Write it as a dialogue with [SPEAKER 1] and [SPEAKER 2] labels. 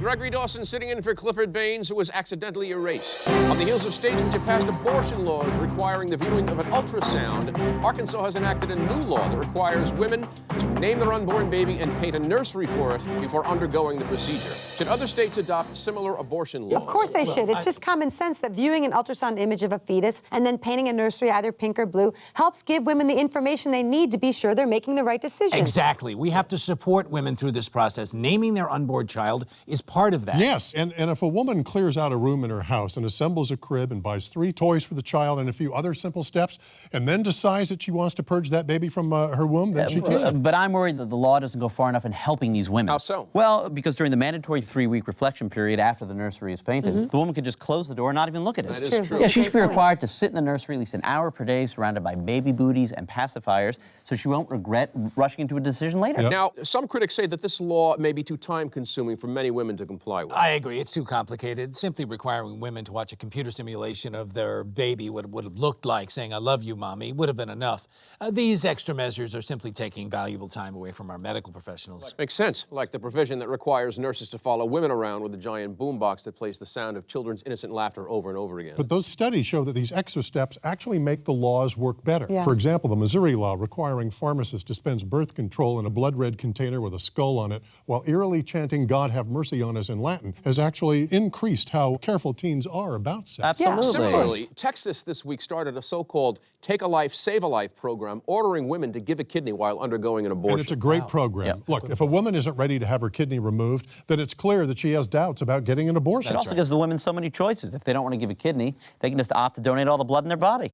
[SPEAKER 1] Gregory Dawson sitting in for Clifford Baines, who was accidentally erased. On the heels of states which have passed abortion laws requiring the viewing of an ultrasound, Arkansas has enacted a new law that requires women to name their unborn baby and paint a nursery for it before undergoing the procedure. Should other states adopt similar abortion laws?
[SPEAKER 2] Of course they should. It's just common sense that viewing an ultrasound image of a fetus and then painting a nursery either pink or blue helps give women the information they need to be sure they're making the right decision.
[SPEAKER 3] Exactly. We have to support women through this process. Naming their unborn child is part of that.
[SPEAKER 4] Yes, and if a woman clears out a room in her house and assembles a crib and buys 3 toys for the child and a few other simple steps, and then decides that she wants to purge that baby from her womb, then she can.
[SPEAKER 5] But I'm worried that the law doesn't go far enough in helping these women.
[SPEAKER 1] How so?
[SPEAKER 5] Well, because during the mandatory 3-week reflection period after the nursery is painted, the woman could just close the door and not even look at it.
[SPEAKER 1] That is true.
[SPEAKER 5] Yeah, she should be required to sit in the nursery at least an hour per day surrounded by baby booties and pacifiers so she won't regret rushing into a decision later.
[SPEAKER 4] Yep.
[SPEAKER 1] Now, some critics say that this law may be too time-consuming for many women to comply with.
[SPEAKER 3] I agree. It's too complicated. Simply requiring women to watch a computer simulation of their baby, what it would have looked like, saying, "I love you, Mommy," would have been enough. These extra measures are simply taking valuable time away from our medical professionals.
[SPEAKER 1] Makes sense, like the provision that requires nurses to follow women around with a giant boombox that plays the sound of children's innocent laughter over and over again.
[SPEAKER 4] But those studies show that these extra steps actually make the laws work better.
[SPEAKER 2] Yeah.
[SPEAKER 4] For example, the Missouri law requiring pharmacists to dispense birth control in a blood-red container with a skull on it while eerily chanting "God have mercy on us" in Latin has actually increased how careful teens are about sex.
[SPEAKER 5] Absolutely.
[SPEAKER 1] Similarly, Texas this week started a so-called Take a Life, Save a Life program, ordering women to give a kidney while undergoing an abortion.
[SPEAKER 4] And it's a great program.
[SPEAKER 5] Yep.
[SPEAKER 4] Look, if a woman isn't ready to have her kidney removed, then it's clear that she has doubts about getting an abortion.
[SPEAKER 5] It also gives the women so many choices. If they don't want to give a kidney, they can just opt to donate all the blood in their body.